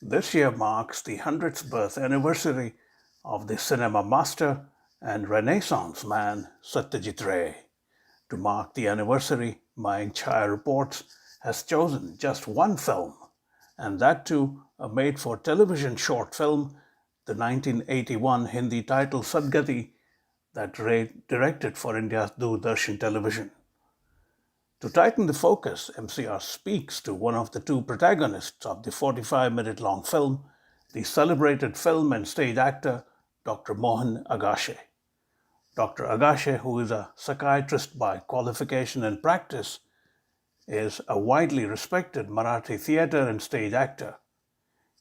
This year marks the 100th birth anniversary of the cinema master and Renaissance man Satyajit Ray. To mark the anniversary, Mayank Chhaya reports has chosen just one film, and that too a made for television short film, the 1981 Hindi title Sadgati, that Ray directed for India's Doordarshan television. To tighten the focus, MCR speaks to one of the two protagonists of the 45-minute long film, the celebrated film and stage actor Dr. Mohan Agashe. Dr. Agashe, who is a psychiatrist by qualification and practice, is a widely respected Marathi theatre and stage actor.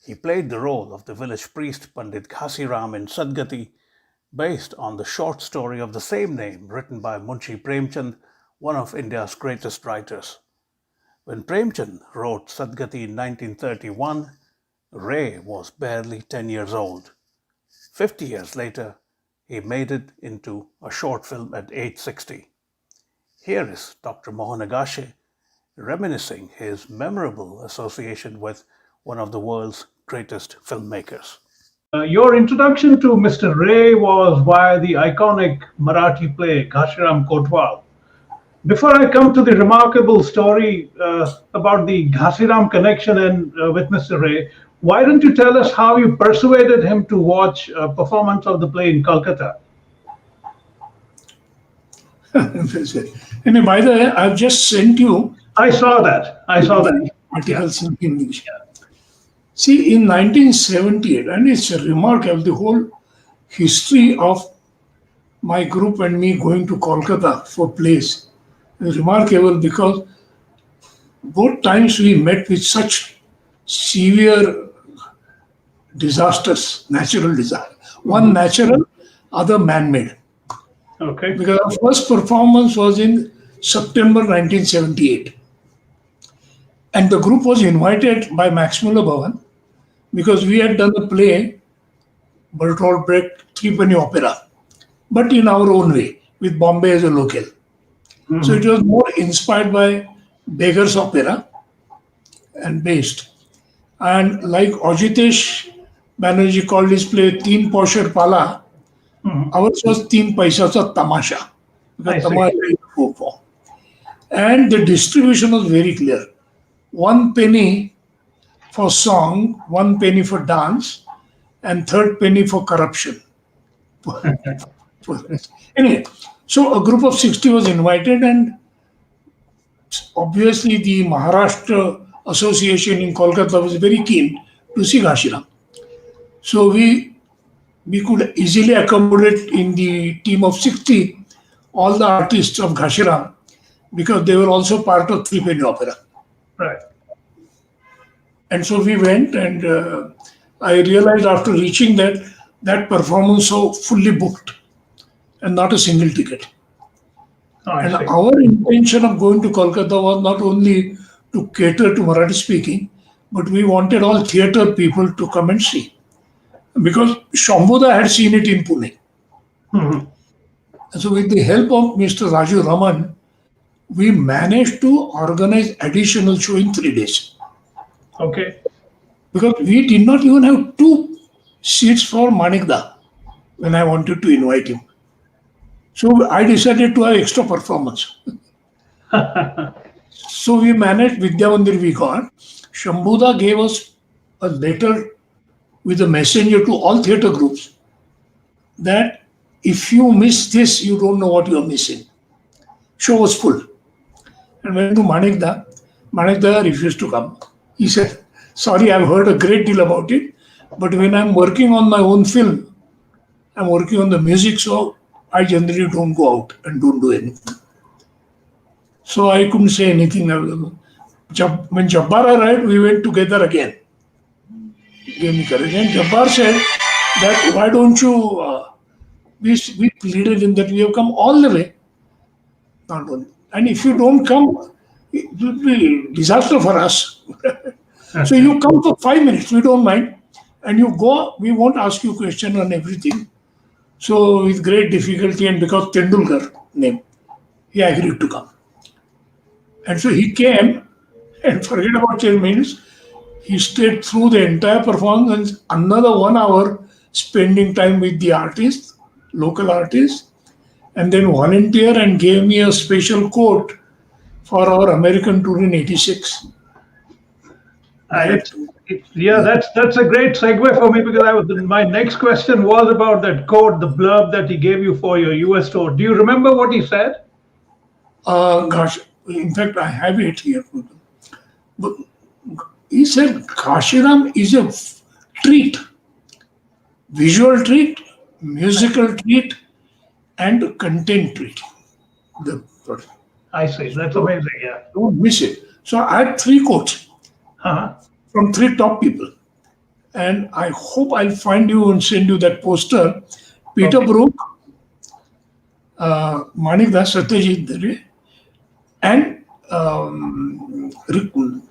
He played the role of the village priest Pandit Ghasiram in Sadgati, based on the short story of the same name written by Munshi Premchand, one of India's greatest writers. When Premchand wrote Sadgati in 1931, Ray was barely 10 years old. 50 years later, he made it into a short film at age 60. Here is Dr. Mohan Agashe reminiscing his memorable association with one of the world's greatest filmmakers. Your introduction to Mr. Ray was via the iconic Marathi play Ghashiram Kotwal. Before I come to the remarkable story about the Ghasiram connection and with Mr. Ray, why don't you tell us how you persuaded him to watch a performance of the play in Calcutta? And by the way, I've just sent you I saw that. articles in English. See, in 1978, and it's remarkable, the whole history of my group and me going to Kolkata for plays is remarkable because both times we met with such severe disasters, natural disaster. One natural, other man-made. Okay. Because our first performance was in September 1978. And the group was invited by Max Muller Bhavan because we had done a play, Bertolt Brecht, Threepenny Opera, but in our own way, with Bombay as a local. So it was more inspired by Beggar's Opera and based. And like Ajitesh Banerjee called his play Teen Posher Pala, ours was Teen Paisacha Tamasha. I see. Tamasha is a folk form. And the distribution was very clear. 1 penny for song, 1 penny for dance, and third penny for corruption. Anyway, so a group of 60 was invited, and obviously the Maharashtra Association in Kolkata was very keen to see Ghashiram. So we could easily accommodate in the team of 60 all the artists of Ghashiram because they were also part of Threepenny Opera. Right. And so we went, and I realized after reaching that performance so fully booked and not a single ticket. Oh, I And see. our intention of going to Kolkata was not only to cater to Marathi speaking, but we wanted all theatre people to come and see. Because Shambhuda had seen it in Pune. Mhm. And so with the help of Mr. Raju Raman, we managed to organize additional show in 3 days. Okay. Because we did not even have 2 seats for Manikda when I wanted to invite him. So I decided to have extra performance. So we managed Vidya Mandir we got. Shambhuda gave us a letter with a messenger to all theatre groups that if you miss this, you don't know what you are missing. Show was full. And when to Manikda refused to come. He said, sorry, I've heard a great deal about it, but when I'm working on my own film, I'm working on the music, so I generally don't go out and don't do anything. So I couldn't say anything. When Jabbar arrived, we went together again. Gave me courage. And Jabbar said that why don't you, we pleaded him that we have come all the way. Not only. And if you don't come, it will be disaster for us. So you come for 5 minutes, we don't mind. And you go, we won't ask you question on everything. So with great difficulty and because Tendulkar name, he agreed to come. And so he came and forget about 10 minutes. he stayed through the entire performance and another 1 hour spending time with the artists, local artists, and then volunteer and gave me a special coat for our American tour in '86. That, Yeah, that's a great segue for me because my next question was about that quote, the blurb that he gave you for your US tour. Do you remember what he said? gosh, in fact, I have it here. But he said, Kashiram is a treat, visual treat, musical treat, and content treat. The, I see. That's amazing. Yeah. don't miss it. So I had 3 quotes Uh-huh. from 3 top people. And I hope I'll find you and send you that poster. Peter Okay. Brook, Manik Das, Satyajit Ray, and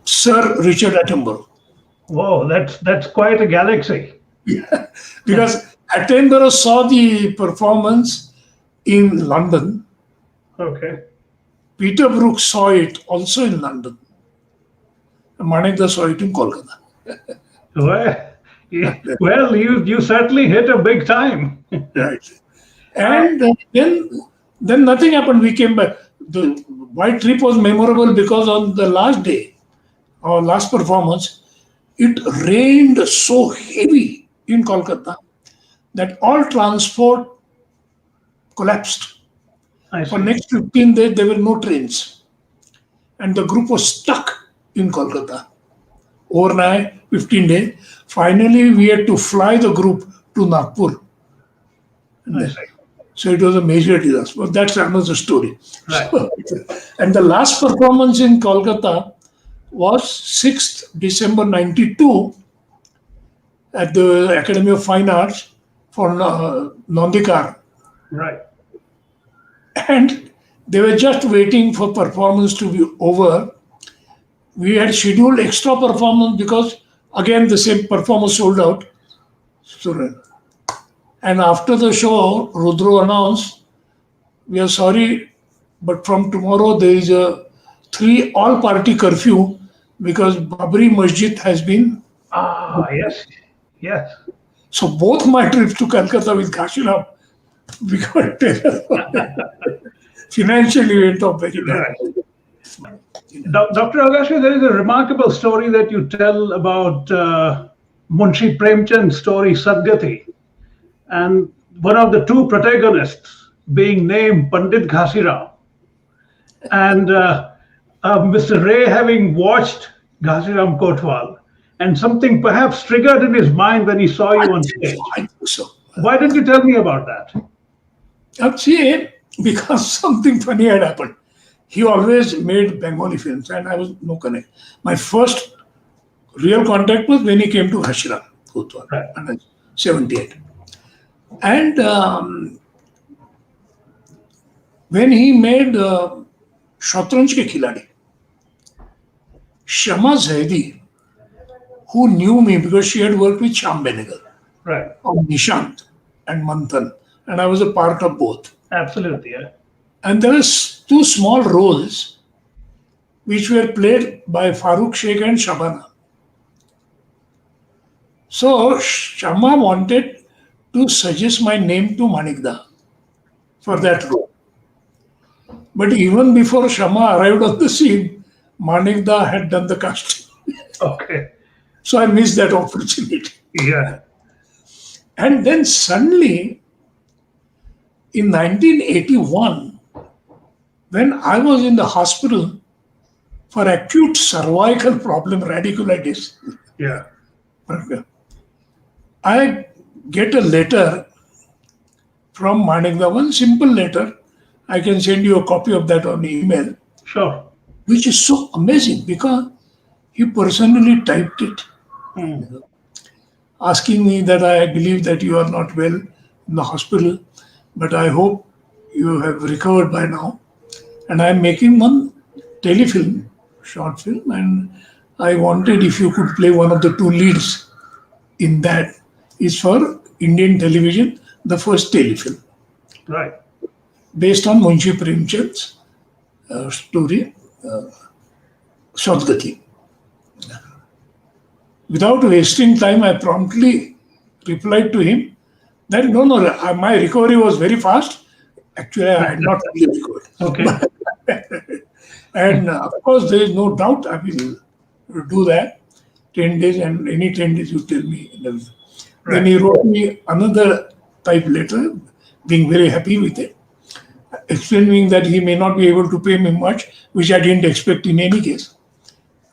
Sir Richard Attenborough. Whoa, that's quite a galaxy. Because Attenborough saw the performance in London. Okay. Peter Brook saw it also in London. Manik Das saw it in Kolkata. Well, you certainly hit a big time. Right. And then nothing happened. We came back. The white trip was memorable because on the last day, our last performance, it rained so heavy in Kolkata that all transport collapsed. I For see. next 15 days, there were no trains. And the group was stuck in Kolkata. Overnight, 15 days. Finally, we had to fly the group to Nagpur. I see. So it was a major disaster. But that's another story. Right. And the last performance in Kolkata was 6th December 92 at the Academy of Fine Arts for Nandikar. Right. And they were just waiting for performance to be over. We had scheduled extra performance because, again, the same performance sold out. And after the show, Rudro announced, we are sorry, but from tomorrow there is a 3 all-party curfew because Babri Masjid has been. Yes. Yes. So both my trips to Calcutta with Kashiram, we got financially went off very bad. Dr. Agashe, there is a remarkable story that you tell about Munshi Premchand's story, Sadgati, and one of the 2 protagonists being named Pandit Ghasiram. And Mr. Ray having watched Ghasiram Kotwal, and something perhaps triggered in his mind when he saw you on stage. I think so. Why didn't you tell me about that? See, because something funny had happened. He always made Bengali films and I was no connect. My first real contact was when he came to Ghasiram Kotwal, Right. in 78. And when he made Shatranj Ke Khiladi, Shama Zaidi, who knew me because she had worked with Shyam Benegal, Right. of Nishant and Manthan, and I was a part of both. Absolutely. Yeah. And there were 2 small roles which were played by Farooq Sheikh and Shabana. So Shama wanted to suggest my name to Manikda for that role. But even before Shama arrived on the scene, Manikda had done the casting. Okay. So I missed that opportunity. Yeah. And then suddenly, in 1981, when I was in the hospital for acute cervical problem, radiculitis, Yeah. I get a letter from Manikda, one simple letter. I can send you a copy of that on email, Sure. which is so amazing because he personally typed it, asking me that I believe that you are not well in the hospital, but I hope you have recovered by now. And I am making one telefilm, short film, and I wanted if you could play one of the 2 leads in that. Is for Indian television, the first telefilm, Right. based on Munshi Premchand's story, Sadgati. Without wasting time, I promptly replied to him that no, no, my recovery was very fast. Actually, I had not fully recovered. Okay. And of course, there is no doubt I will do that. 10 days, and any 10 days you tell me. Then Right. he wrote me another type letter, being very happy with it, explaining that he may not be able to pay me much, which I didn't expect in any case.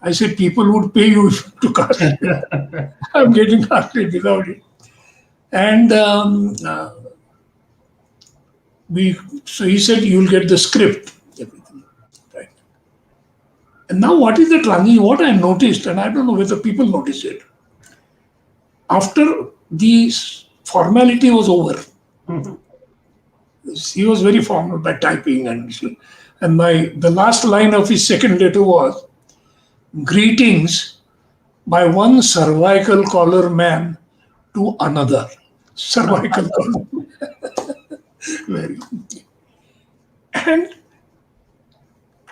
I said, people would pay you to cast it. I'm getting casted without it. And so he said, you'll get the script. Everything. Right. And now what is the transition? What I noticed, and I don't know whether people notice it, after the formality was over, he was very formal by typing, and the last line of his second letter was, greetings by one cervical collar man to another. Cervical collar. Very. And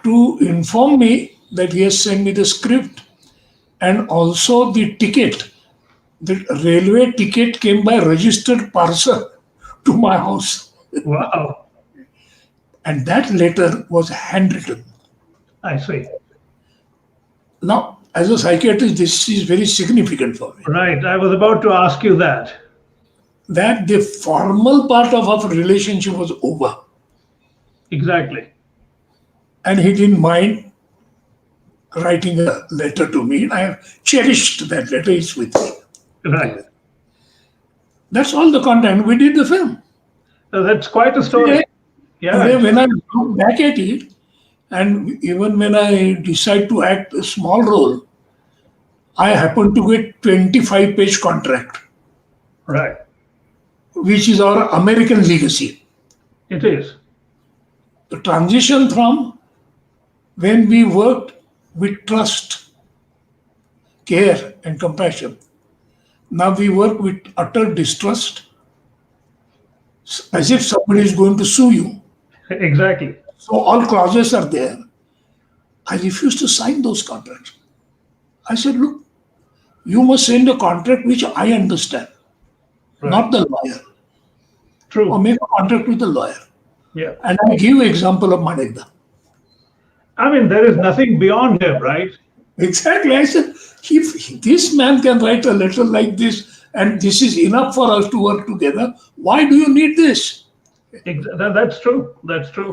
to inform me that he has sent me the script and also the ticket. The railway ticket came by registered parcel to my house. Wow. And that letter was handwritten. I see. Now, as a psychiatrist, this is very significant for me. Right. I was about to ask you that. That the formal part of our relationship was over. Exactly. And he didn't mind writing a letter to me. I have cherished that letter. It's with me. Right. That's all the content. We did the film. That's quite a story. Yeah. Today, when I look back at it, and even when I decide to act a small role, I happen to get 25-page contract, Right. which is our American legacy. It is. The transition from when we worked with trust, care, and compassion. Now we work with utter distrust, as if somebody is going to sue you. Exactly. So all clauses are there. I refused to sign those contracts. I said, look, you must send a contract which I understand, not the lawyer. True. Or make a contract with the lawyer. Yeah. And I give example of Manekda. I mean, there is nothing beyond him, right? Exactly. I said, if this man can write a letter like this, and this is enough for us to work together, why do you need this? That's true. That's true.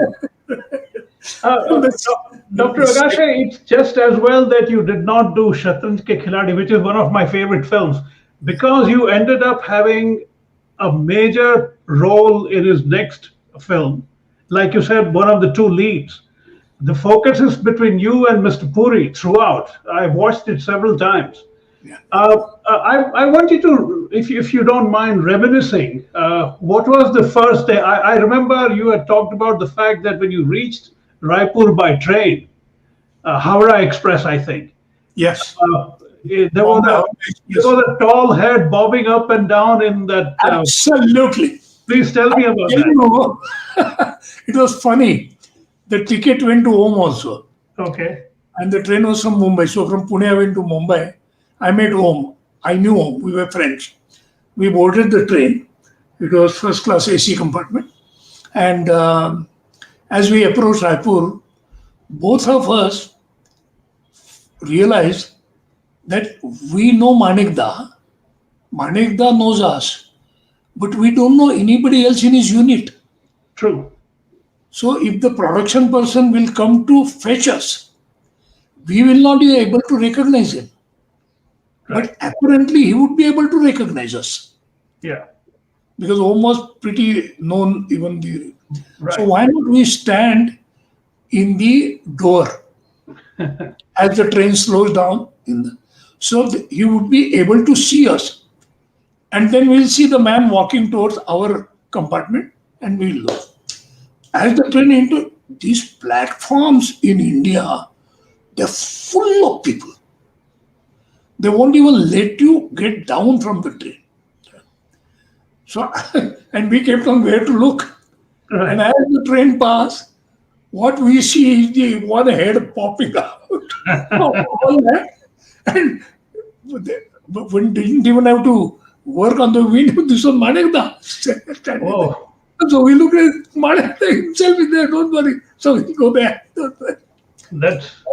Dr. Agashe, it's just as well that you did not do Shatranj Ke Khiladi, which is one of my favorite films, because you ended up having a major role in his next film. Like you said, one of the two leads. The focus is between you and Mr. Puri throughout. I've watched it several times. Yeah. I want you to, if you don't mind reminiscing, what was the first day? I remember you had talked about the fact that when you reached Raipur by train, Howrah Express, I think. Yes. There was a tall head bobbing up and down in that. Absolutely. Please tell me about that. It was funny. The ticket went to home also. Okay. And the train was from Mumbai. So from Pune, I went to Mumbai. I met home. I knew home. We were friends. We boarded the train. It was first class AC compartment. And as we approached Raipur, both of us realized that we know Manekda. Manekda knows us. But we don't know anybody else in his unit. True. So if the production person will come to fetch us, we will not be able to recognize him. Right. But apparently he would be able to recognize us. Yeah. Because almost pretty known even the... Right. So why not we stand in the door as the train slows down? So he would be able to see us. And then we'll see the man walking towards our compartment and we'll look. As the train entered, these platforms in India, they're full of people. They won't even let you get down from the train. So, and we kept on where to look. Right. And as the train passed, what we see is the one head popping out. All that. And But we didn't even have to work on the window. This was Manekda standing there. Oh, So we looked at Manekda himself is there, don't worry. So we go back. Don't worry.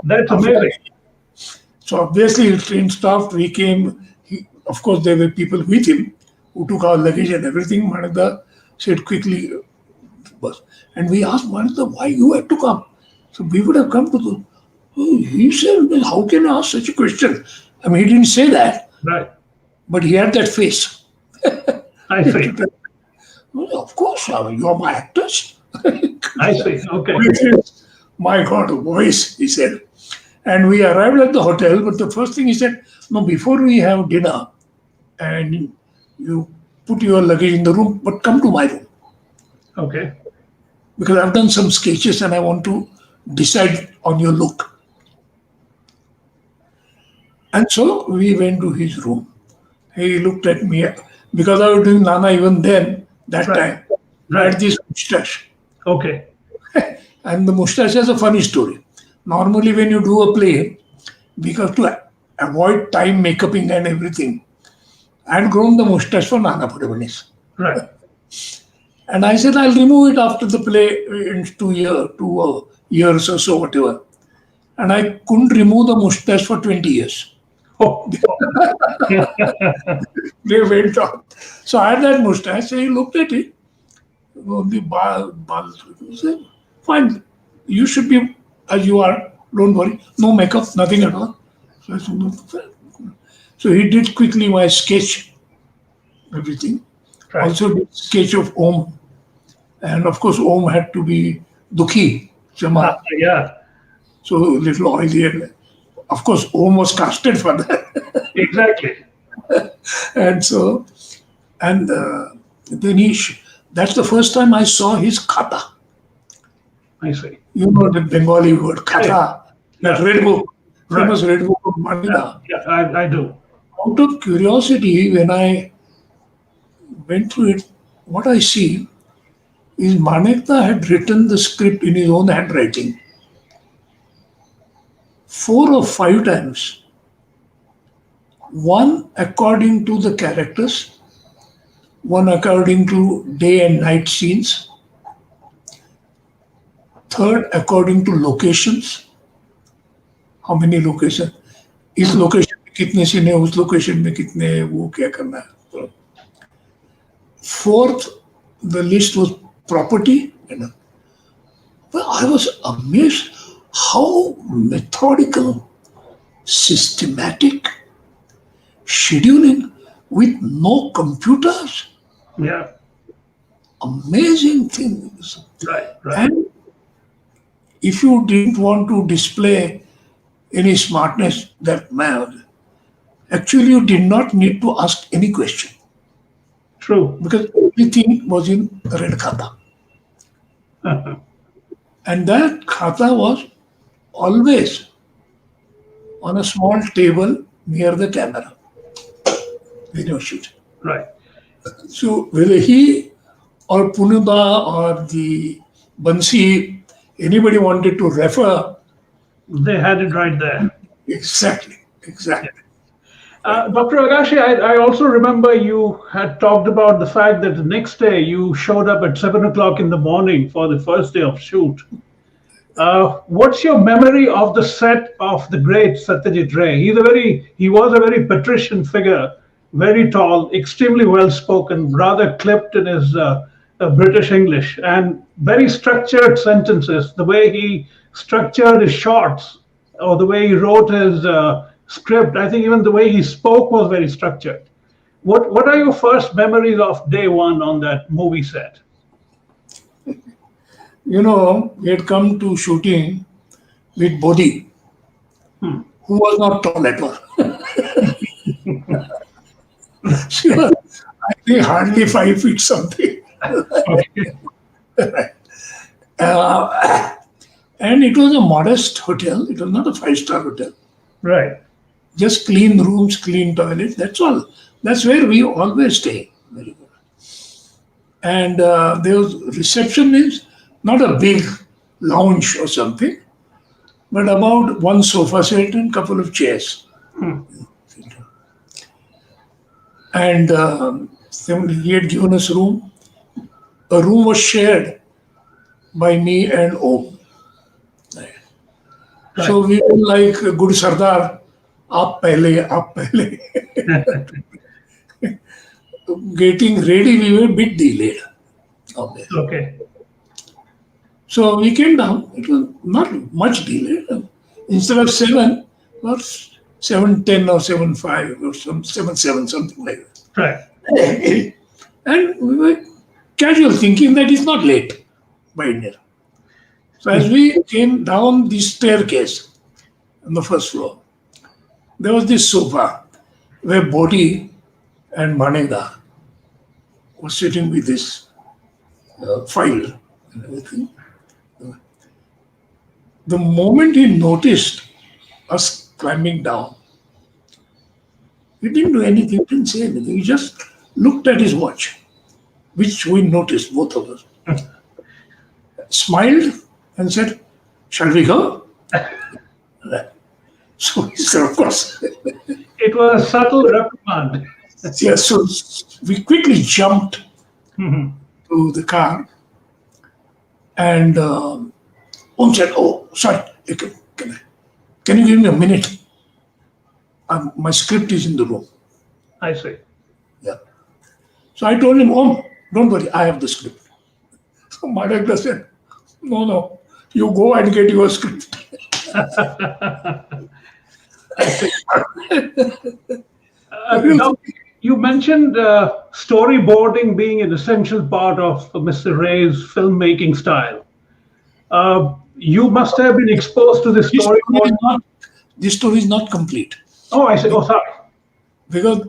that's amazing. So obviously the train stopped. We came. Of course, there were people with him who took our luggage and everything. Manekda said quickly, bus. And we asked Manekda, why you had to come? So we would have come to the. Oh, he said, how can I ask such a question? I mean, he didn't say that, Right. but he had that face. I see. Well, of course, I mean, you're my actors. I see. Okay. Which is, my God, voice, he said. And we arrived at the hotel, but the first thing he said, no, before we have dinner, and you put your luggage in the room, but come to my room. Okay. Because I've done some sketches and I want to decide on your look. And so we went to his room. He looked at me because I was doing Nana even then, that Right. time. I had this mustache. Okay. And the mustache has a funny story. Normally, when you do a play, because to avoid time makeuping and everything, I had grown the mustache for Nana protagonist. Right. And I said, I'll remove it after the play in 2 years or so, whatever. And I couldn't remove the mustache for 20 years. Oh, They went on. So I had that mustache. So he looked at it. Only he said, fine, you should be as you are. Don't worry. No makeup, nothing at all. So I said, "No, fine." So he did quickly my sketch, everything. right. Also did sketch of Om. And of course, Om had to be Dukhi, Chama. Yeah. So little oily. And of course, Om was casted for that. Exactly. And so, and then that's the first time I saw his kata. I see. You know the Bengali word kata, that red book, Right. famous red book of Manila. Yeah, I do. Out of curiosity, when I went through it, what I see is Manekta had written the script in his own handwriting 4 or 5 times. One according to the characters, one according to day and night scenes, third according to locations. How many locations? इस location में कितने scene है, उस location में कितने है, वो क्या करना है. Fourth, the list was property. Well, I was amazed how methodical, systematic, scheduling with no computers. Yeah. Amazing things. Right. Right. And if you didn't want to display any smartness, that man, actually you did not need to ask any question True. because everything was in red khata. And that khata was always on a small table near the camera when you were shooting. Right. So whether he or Punuba or the Bansi, anybody wanted to refer, They had it right there. exactly. Dr. Agashe, I also remember you had talked about the fact that the next day you showed up at 7 o'clock in the morning for the first day of shoot. What's your memory of the set of the great Satyajit Ray? He was a very patrician figure, very tall, extremely well spoken, rather clipped in his British English, and very structured sentences. The way he structured his shots, or the way he wrote his script, I think even the way he spoke was very structured. What are your first memories of day one on that movie set? You know, we had come to shooting with Bodhi, who was not tall at all. She was, I think, hardly 5 feet something. Okay. And it was a modest hotel. It was not a 5-star hotel. Right. Just clean rooms, clean toilets. That's all. That's where we always stay. Very good. And there was reception is not a big lounge or something, but about one sofa set and couple of chairs. And he had given us room. A room was shared by me and Om. So we were like a good Sardar, aap pehle. Getting ready, we were a bit delayed. Okay. Okay. So we came down. It was not much delayed. Instead of 7, it was 7:10 or 7:05 or 7:07, something like Right. that. And we were casual thinking that it's not late by India. So as we came down the staircase on the first floor, there was this sofa where Bodhi and Manega was sitting with this file and everything. The moment he noticed us climbing down, he didn't do anything, didn't say anything. He just looked at his watch, which we noticed, both of us. Smiled and said, "Shall we go?" So he said, "Of course." It was a subtle reprimand. Yeah, so we quickly jumped Mhm. to the car, and Om said, "Oh, sorry, can you give me a minute? My script is in the room." I see. Yeah. So I told him, "Om, don't worry, I have the script." So Madhaka said, No, you go and get your script." Now, you mentioned storyboarding being an essential part of Mr. Ray's filmmaking style. You must have been exposed to the storyboard. This story is not complete Oh, I see. Oh, sorry. because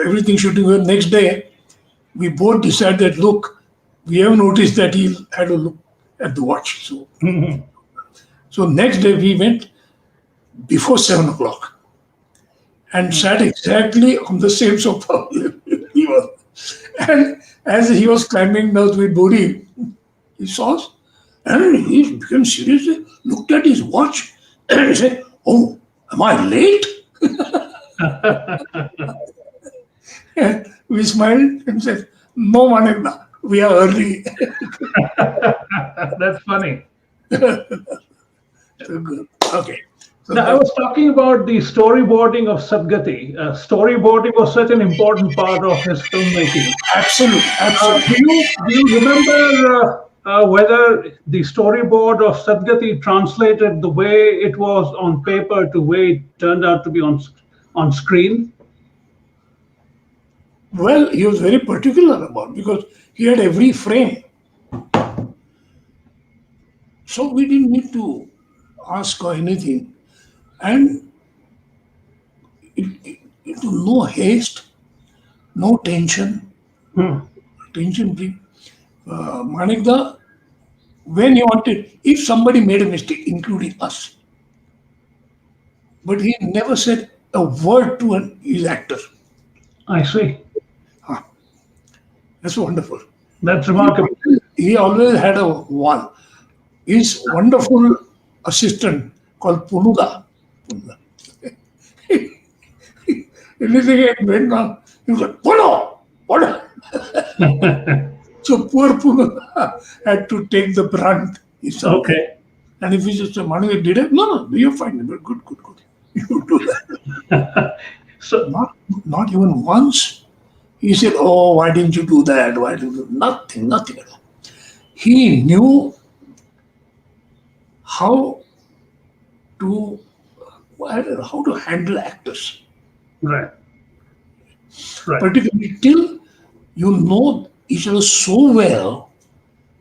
everything shooting the next day, we both decided, look, we have noticed that he had a look at the watch. So next day we went before 7 o'clock and sat exactly on the same sofa he was. And as he was climbing down with Bodhi, he saw us and he became serious, looked at his watch and he said, "Oh, am I late?" And we smiled and said, "No, Manekda, we are early." That's funny. Okay. So Now, I was talking about the storyboarding of Sadgati. Storyboarding was such an important part of his filmmaking. absolutely. Do you remember whether the storyboard of Sadgati translated the way it was on paper to the way it turned out to be on screen? Well, he was very particular about because he had every frame. So we didn't need to ask or anything. And no haste, no tension, tension free. Manikda, when he wanted, if somebody made a mistake, including us, but he never said a word to his actor. I see. That's wonderful. That's remarkable. He always had a one. His wonderful assistant called Punuda. Anything it went wrong, he was like, Puno! Puno! So poor Punuda had to take the brunt. Okay. And if he just said, Manu, did it? No, you're fine. Good. You do that. So, Not even once. He said, "Oh, why didn't you do that? Why didn't you?" Nothing at all. He knew how to handle actors, right. Right. particularly till you know each other so well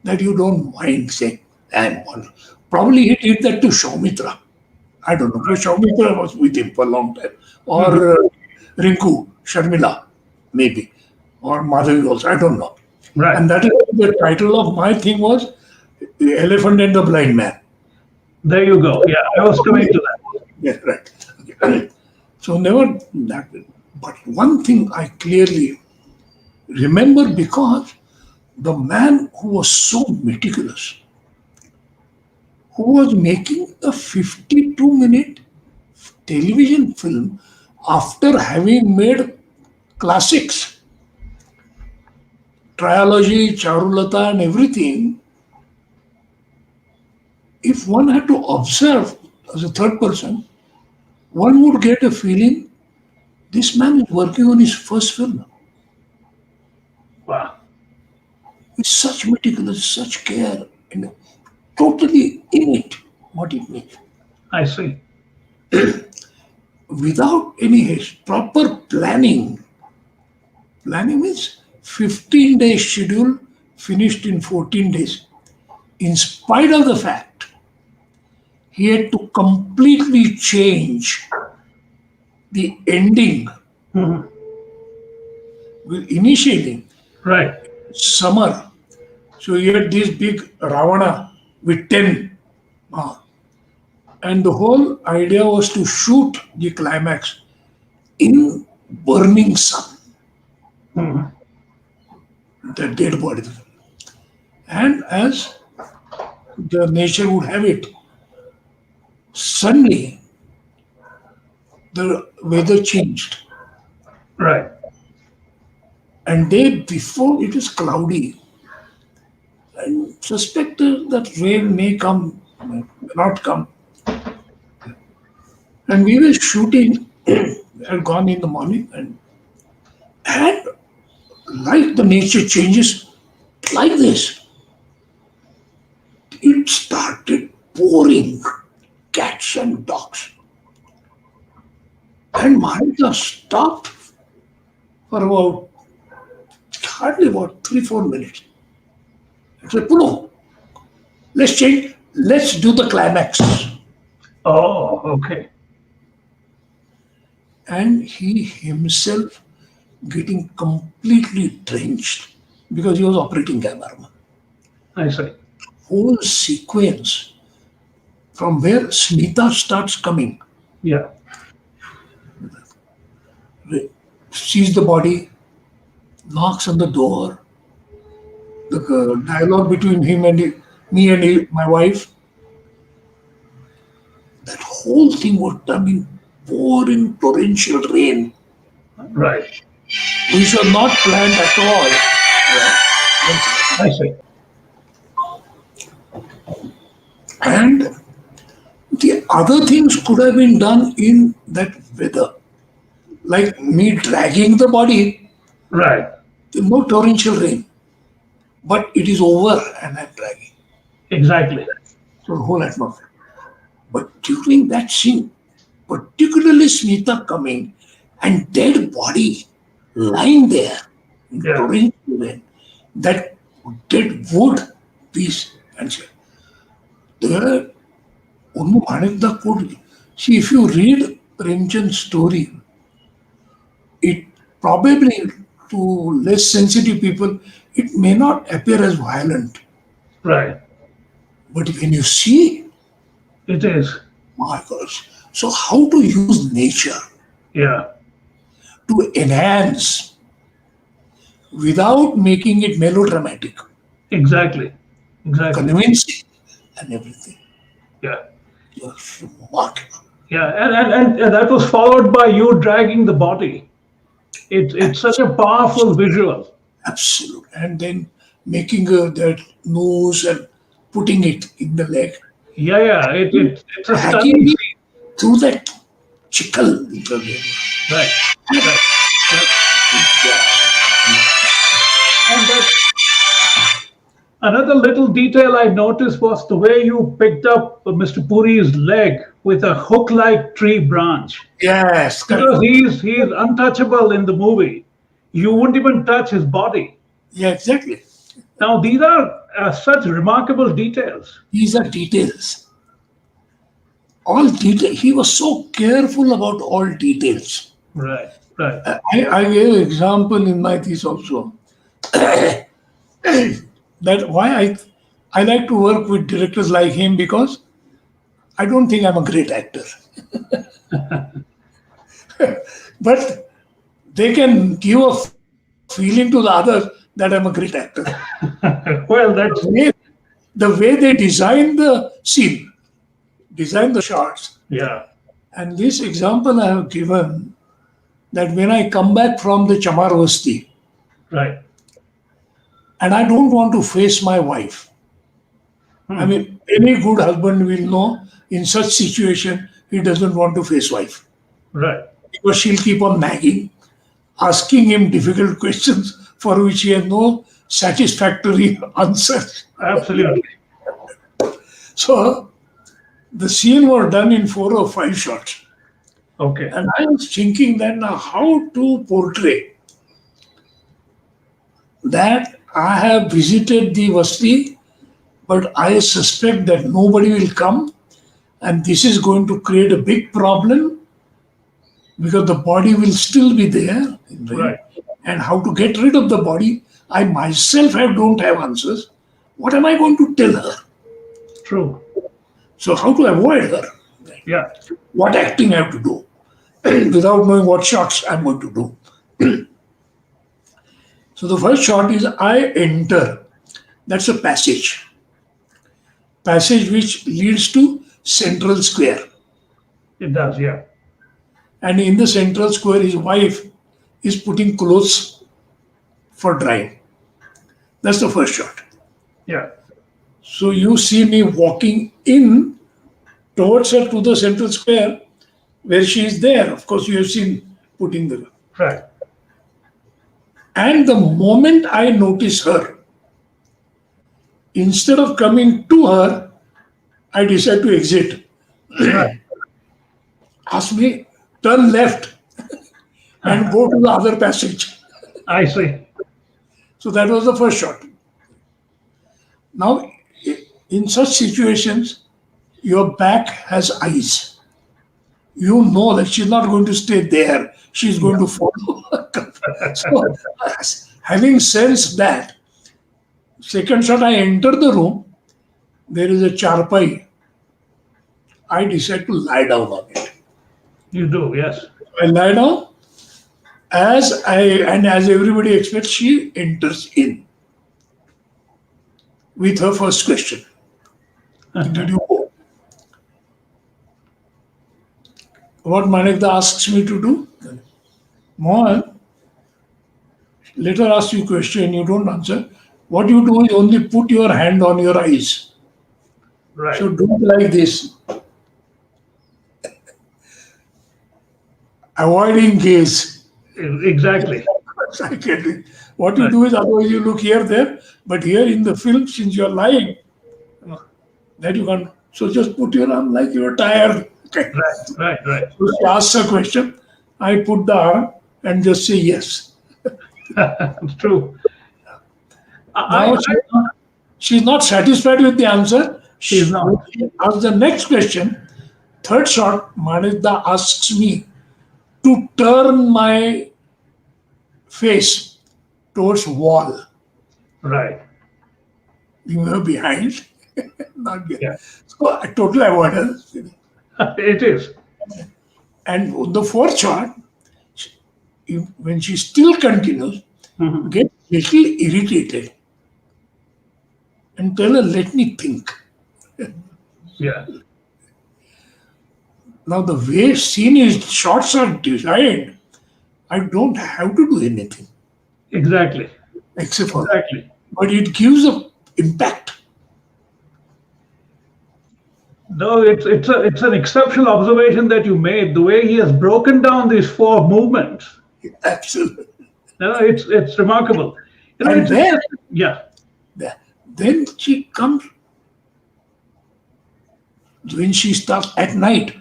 that you don't mind saying, "I'm one." Probably he did that to Shaumitra. I don't know. Because Shaumitra was with him for a long time, or Rinku, Sharmila, maybe, or Madhavi also. I don't know. Right. And that is the title of my thing was The Elephant and the Blind Man. There you go. Yeah, I was coming to that. Yeah, right. Okay. So never that. But one thing I clearly remember because the man who was so meticulous, who was making a 52-minute television film after having made classics, trilogy, Charulata, and everything, if one had to observe as a third person, one would get a feeling this man is working on his first film Wow. with such meticulous, such care, and totally in it what it means. I see. Without any haste, proper planning. Planning means 15-day schedule finished in 14 days. In spite of the fact, he had to completely change the ending. Mhm. Well, initially, Right. summer, so he had this big Ravana with 10. And the whole idea was to shoot the climax in burning sun, Mhm. the dead body. And as the nature would have it, suddenly the weather changed. Right. And day before it is cloudy. And suspected that rain may come, may not come. And we were shooting, had gone in the morning, and like the nature changes like this, it started pouring cats and dogs. And Maharita stopped for about hardly about 3-4 minutes. I said, Puno, let's change, let's do the climax. Oh, okay. And he himself getting completely drenched because he was operating cameraman. I see. Whole sequence from where Smita starts coming, Yeah. sees the body, knocks on the door, the dialogue between him and me and my wife, that whole thing was done in pouring torrential rain, Right. which was not planned at all. I see. And the other things could have been done in that weather, like me dragging the body, Right. no torrential rain, but it is over and I'm dragging. Exactly. So the whole atmosphere. But during that scene, particularly Smita coming and dead body lying there in Yeah. torrential rain, that dead wood piece, and say, there, Unmu Bhanekda could see if you read Premchand's story, it probably to less sensitive people, it may not appear as violent. Right. But when you see, It is. my gosh, so how to use nature Yeah. to enhance without making it melodramatic, Exactly. Exactly. convincing, and everything. Yeah. It's remarkable. Yeah. And that was followed by you dragging the body. It's such a powerful visual. Absolute. And then making that nose and putting it in the leg, Yeah. Yeah. It's a stunning dragging it scene. through that chickle. Right. Right. Right. And that another little detail I noticed was the way you picked up Mr. Puri's leg with a hook-like tree branch. Yes, Because correct. he's untouchable in the movie. You wouldn't even touch his body. Yeah, exactly. Now these are such remarkable details. These are details. All detail. He was so careful about all details. Right. Right. I gave an example in my thesis also. That why I like to work with directors like him, because I don't think I'm a great actor. But they can give a feeling to the others that I'm a great actor. Well, that's The way they design the scene, design the shots. yeah. And this example I have given that when I come back from the Chamar Vasti Right. and I don't want to face my wife, I mean, any good husband will know in such situation he doesn't want to face wife Right. because she'll keep on nagging, asking him difficult questions for which he has no satisfactory answer. Absolutely. So the scene was done in 4 or 5 shots. Okay. And I was thinking then how to portray that I have visited the Vasti, but I suspect that nobody will come, and this is going to create a big problem because the body will still be there. Right. And how to get rid of the body, I myself don't have answers. What am I going to tell her? True. So how to avoid her? Yeah. What acting I have to do without knowing what shots I'm going to do. So the first shot is I enter. That's a passage. Passage which leads to Central Square. It does. Yeah. And in the Central Square, his wife is putting clothes for drying. That's the first shot. Yeah. So you see me walking in towards her to the Central Square where she is there. Of course, you have seen putting the. Right. And the moment I notice her, instead of coming to her, I decide to exit. Right. Ask me, turn left and go to the other passage. I see. So that was the first shot. Now, in such situations, your back has eyes. You know that she's not going to stay there. She's going to follow. So, having sensed that, second shot, I enter the room. There is a charpai. I decide to lie down on it. You do. Yes. I lie down. As everybody expects, she enters in with her first question. Did you go? What Manikda asks me to do? Mohan, let her ask you a question, you don't answer. What you do is only put your hand on your eyes. Right. So do it like this. Avoiding gaze. Exactly. What you do is otherwise you look here, there, but here in the film, since you're lying, that you can't. So just put your arm like you're tired. Okay. Right. Right. So she asks a question, I put the arm and just say yes. It's true. Now she's not satisfied with the answer. She's not. She asks the next question. Third shot, Manikda asks me to turn my face towards wall. Right. You were behind. Not behind. Yeah. So a total avoidance. It is. And the fourth shot, when she still continues, get little irritated and tell her, let me think. Yeah. Now the way scene is, shots are designed, I don't have to do anything Exactly. except for Exactly. but it gives a impact. No, it's an exceptional observation that you made. The way he has broken down these 4 movements. Absolutely. No, it's remarkable. You know, And then, yeah. then she comes, when she starts at night.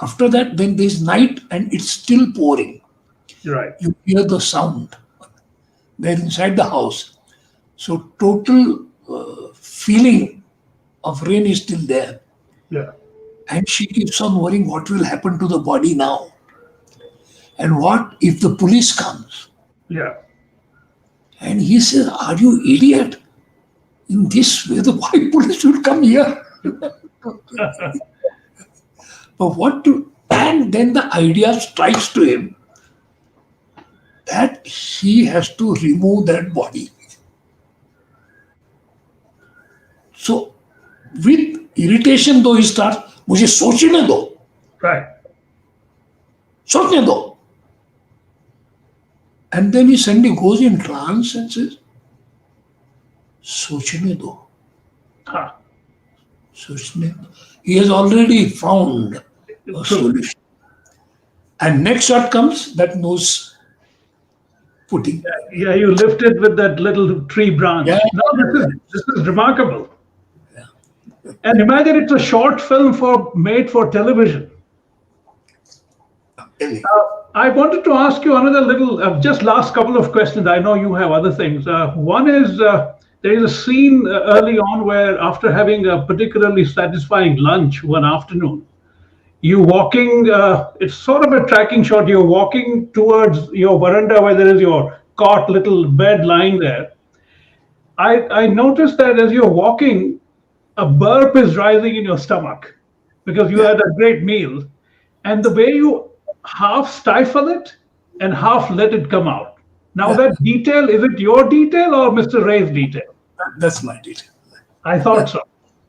After that, then there's night and it's still pouring. You're right. You hear the sound. They're inside the house. So total feeling of rain is still there. Yeah. And she keeps on worrying what will happen to the body now. And what if the police comes? Yeah. And he says, are you idiot? In this way, why police will come here? But what to, and then the idea strikes to him that he has to remove that body. So with irritation though he starts, मुझे सोचने दो, Right. सोचने दो. And then he suddenly goes in trance and says, Sochne do. Ha. Sochne do. He has already found a solution. And next shot comes that nose putting. Yeah, you lifted with that little tree branch. Yeah. No, this is remarkable. And imagine it's a short film made for television. I wanted to ask you another little, just last couple of questions. I know you have other things. One is there is a scene early on where, after having a particularly satisfying lunch one afternoon, you walking. It's sort of a tracking shot. You're walking towards your veranda where there is your cot, little bed lying there. I noticed that as you're walking, a burp is rising in your stomach because you had a great meal, and the way you half stifle it and half let it come out. Now that detail, is it your detail or Mr. Ray's detail? That's my detail. I thought so.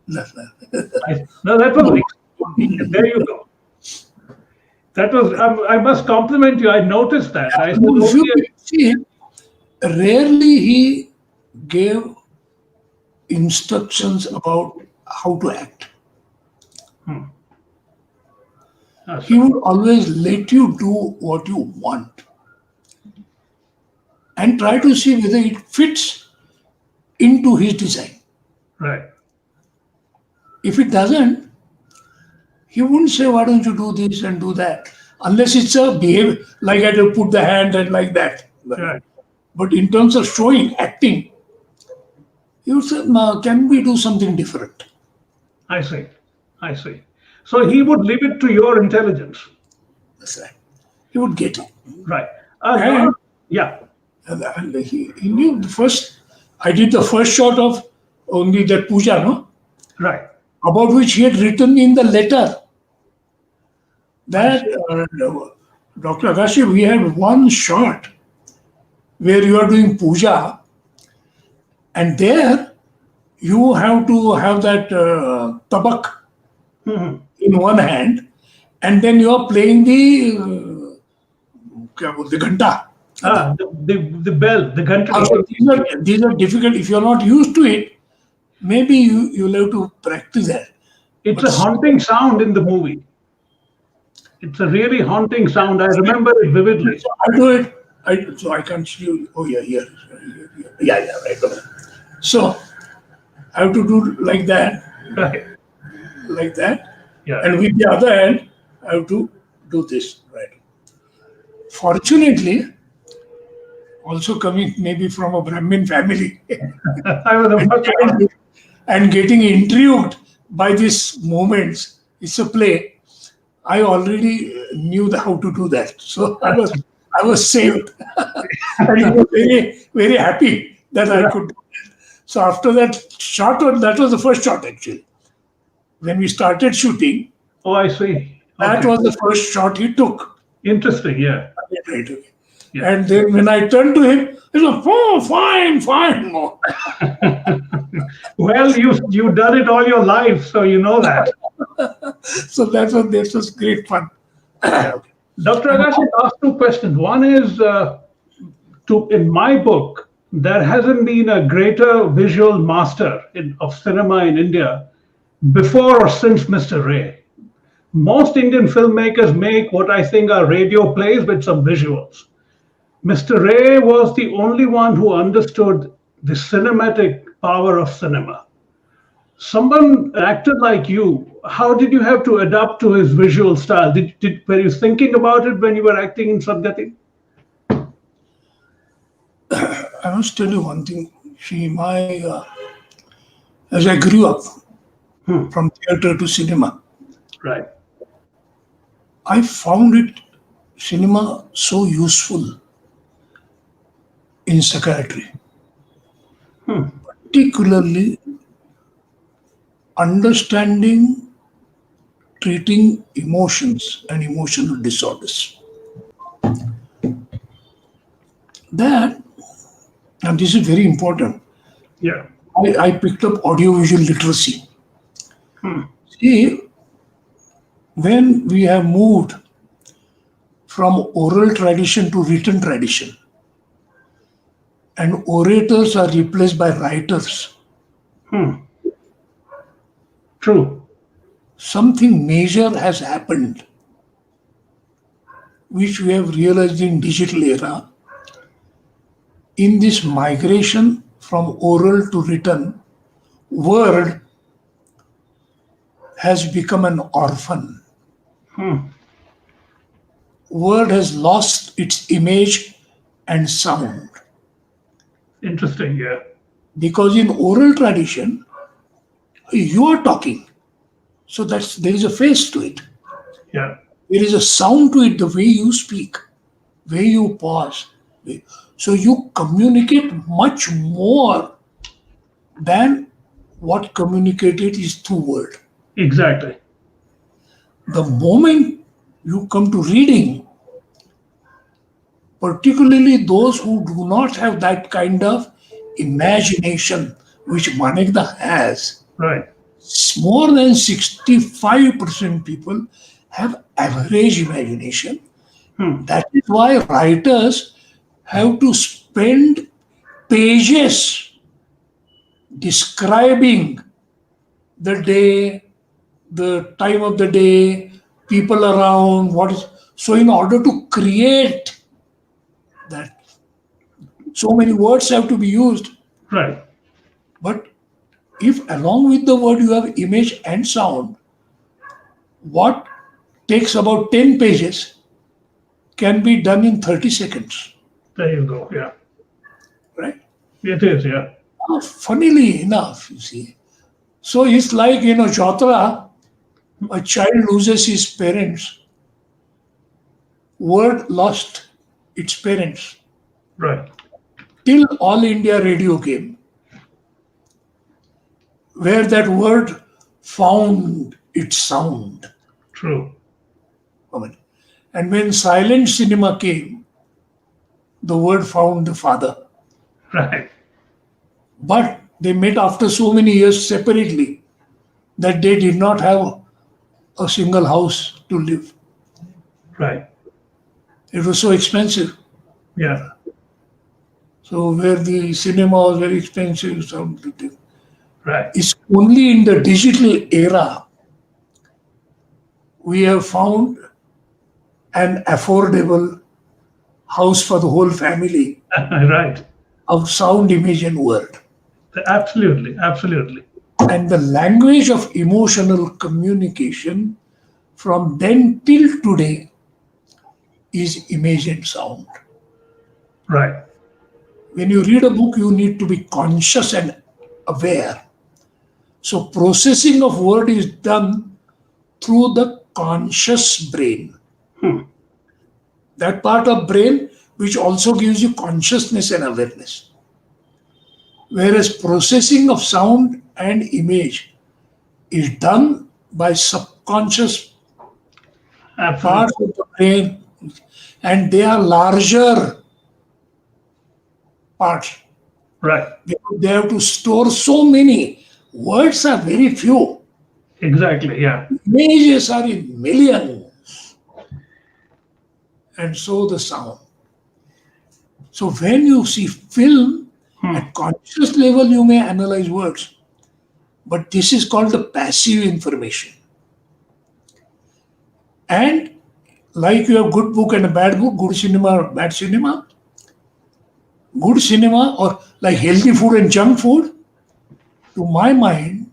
That's No, that was there you go. That was. I must compliment you. I noticed that. I said, okay, See, rarely he gave instructions about how to act. He would always let you do what you want and try to see whether it fits into his design. right. If it doesn't, he wouldn't say, why don't you do this and do that? Unless it's a behavior, like I to put the hand and like that. Right. But in terms of showing, acting, he would say, can we do something different? I see. I see. So he would leave it to your intelligence. That's right. He would get it. Right. And- Yeah. And he knew the first, I did the first shot of only that puja, no? Right. About which he had written in the letter that Dr. Agashe, we had one shot where you are doing puja, and there you have to have that tabak in one hand, and then you are playing the ghanta. The bell, the ghanta. These are difficult. If you're not used to it, maybe you'll have to practice that. It's a haunting sound in the movie. It's a really haunting sound. I remember it vividly. So I do it. So I can't see you. Oh, yeah, here. Yeah, right. Okay. So I have to do like that, Right. like that. Yeah. And with the other hand, I have to do this, right? Fortunately, also coming maybe from a Brahmin family I was about to ask. and getting intrigued by these moments, it's a play. I already knew how to do that. So I was saved. And he was very, very happy that I could do that. So after that shot, that was the first shot actually. When we started shooting, Oh, I see. that Okay. was the first shot he took. Interesting. Yeah. Right away. Yeah. And then when I turned to him, he was, oh, fine. Oh. Well, you've done it all your life, so you know that. So that was great fun. Dr. Agashe asked two questions. One is, in my book, there hasn't been a greater visual master of cinema in India before or since Mr. Ray. Most Indian filmmakers make what I think are radio plays with some visuals. Mr. Ray was the only one who understood the cinematic power of cinema. Someone, an actor like you, how did you have to adapt to his visual style? Were you thinking about it when you were acting in Sadgati? I must tell you one thing. As I grew up from theater to cinema, Right. I found cinema so useful in psychiatry, particularly understanding, treating emotions and emotional disorders. That, and this is very important, Yeah. I picked up audiovisual literacy. See, when we have moved from oral tradition to written tradition, and orators are replaced by writers. True. Something major has happened, which we have realized in digital era. In this migration from oral to written, word has become an orphan. Word has lost its image and sound. Interesting. Yeah. Because in oral tradition, you are talking. So there is a face to it. Yeah. There is a sound to it, the way you speak, way you pause. So you communicate much more than what communicated is through word. Exactly. The moment you come to reading, particularly those who do not have that kind of imagination which Manekda has, Right. more than 65% people have average imagination. That is why writers have to spend pages describing the day, the time of the day, people around, what is. So, in order to create that, so many words have to be used. Right. But if along with the word you have image and sound, what takes about 10 pages can be done in 30 seconds, There you go. Yeah. right? It is. Yeah. Funnily enough, you see. So it's like, Chautra, a child loses his parents, word lost its parents, Right. till All India Radio came, where that word found its sound. True. I mean, and when silent cinema came, the word found the father. Right. But they met after so many years separately that they did not have a single house to live. Right. It was so expensive. Yeah. So where the cinema was very expensive, Right. it's only in the digital era we have found an affordable house for the whole family Right. of sound, image, and word. Absolutely. Absolutely. And the language of emotional communication from then till today is image and sound. Right. When you read a book, you need to be conscious and aware. So, processing of word is done through the conscious brain. That part of brain which also gives you consciousness and awareness. Whereas processing of sound and image is done by subconscious Absolutely. parts of the brain, and they are larger parts. Right. They have to store so many. Words are very few. Exactly. Yeah. Images are in millions. And so the sound. So when you see film, at conscious level you may analyze words. But this is called the passive information. And like you have good book and a bad book, good cinema or bad cinema, good cinema or like healthy food and junk food, to my mind,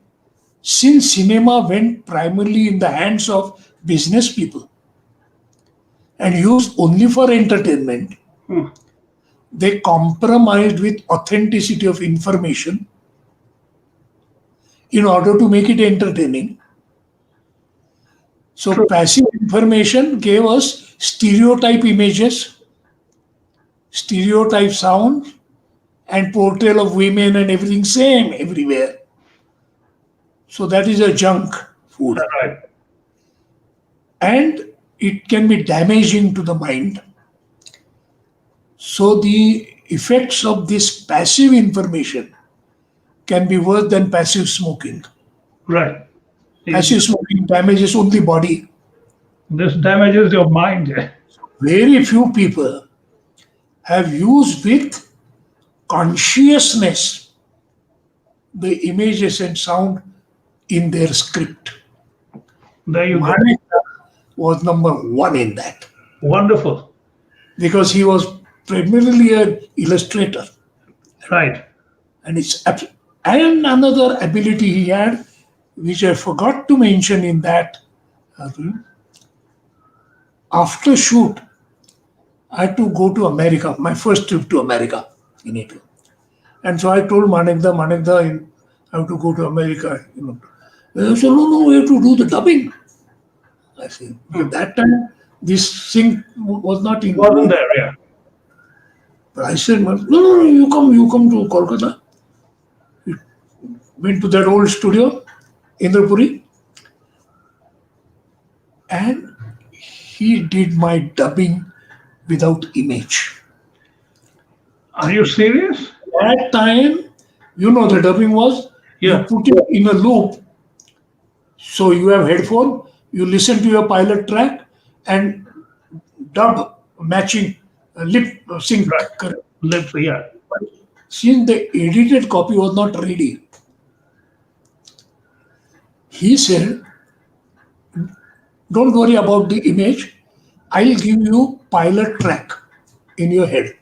since cinema went primarily in the hands of business people and used only for entertainment, they compromised with authenticity of information in order to make it entertaining. So True. passive information gave us stereotype images, stereotype sound, and portrayal of women and everything same everywhere. So that is a junk food. Right. And it can be damaging to the mind. So the effects of this passive information can be worse than passive smoking. Right. Passive smoking damages only body. This damages your mind. Very few people have used with consciousness the images and sound in their script. There you go. Mayank was number one in that Wonderful. because he was primarily an illustrator. Right. And and another ability he had, which I forgot to mention in that, after shoot, I had to go to America, my first trip to America in Italy. And so I told Manekda, I have to go to America. They said, no, we have to do the dubbing. I said, at that time, this thing was not in. Wasn't there, yeah. But I said, no, you come to Kolkata. We went to that old studio, Indrapuri, and he did my dubbing without image. Are you serious? That time, the dubbing was, Yeah. you put it in a loop. So you have headphone, you listen to your pilot track and dub matching lip sync. Right. Lips, yeah. Since the edited copy was not ready, he said, don't worry about the image. I'll give you pilot track in your head.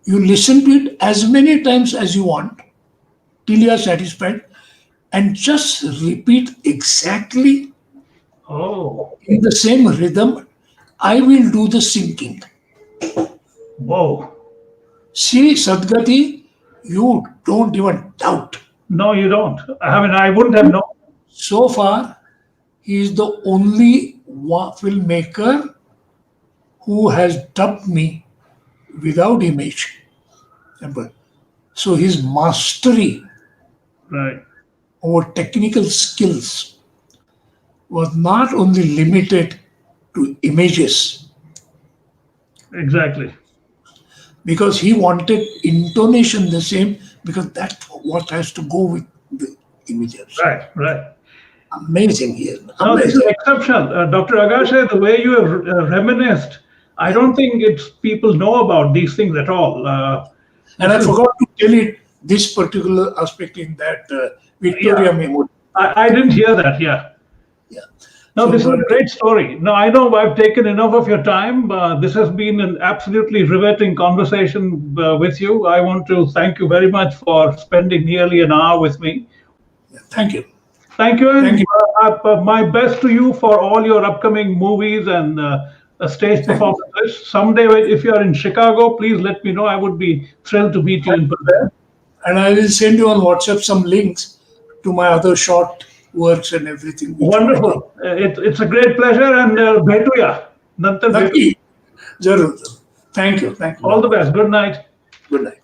You listen to it as many times as you want till you are satisfied and just repeat exactly Oh. in the same rhythm. I will do the syncing. Whoa. See, Sadgati, you don't even doubt. No, you don't. I mean, I wouldn't have known. So far, he is the only filmmaker who has dubbed me without image. So his mastery Right. over technical skills was not only limited to images, Exactly. because he wanted intonation the same, because that's what has to go with the images. Right, right. Amazing here. No, this is Amazing. exceptional. Dr. Agashe, the way you have reminisced, I don't think people know about these things at all. And I forgot to tell it, this particular aspect in that Victoria Memorial. I didn't hear that, yeah. Yeah. No, So, this is a but- great story. No, I know I've taken enough of your time. This has been an absolutely riveting conversation with you. I want to thank you very much for spending nearly an hour with me. Thank you. Thank you, and Thank you. my best to you for all your upcoming movies and stage performances. Someday, if you are in Chicago, please let me know. I would be thrilled to meet you in person. And I will send you on WhatsApp some links to my other short works and everything. Wonderful. It's a great pleasure, and भेटूया. नंतर भेटू. Lucky. Jarur. Thank you. Thank you. All the best. Good night. Good night.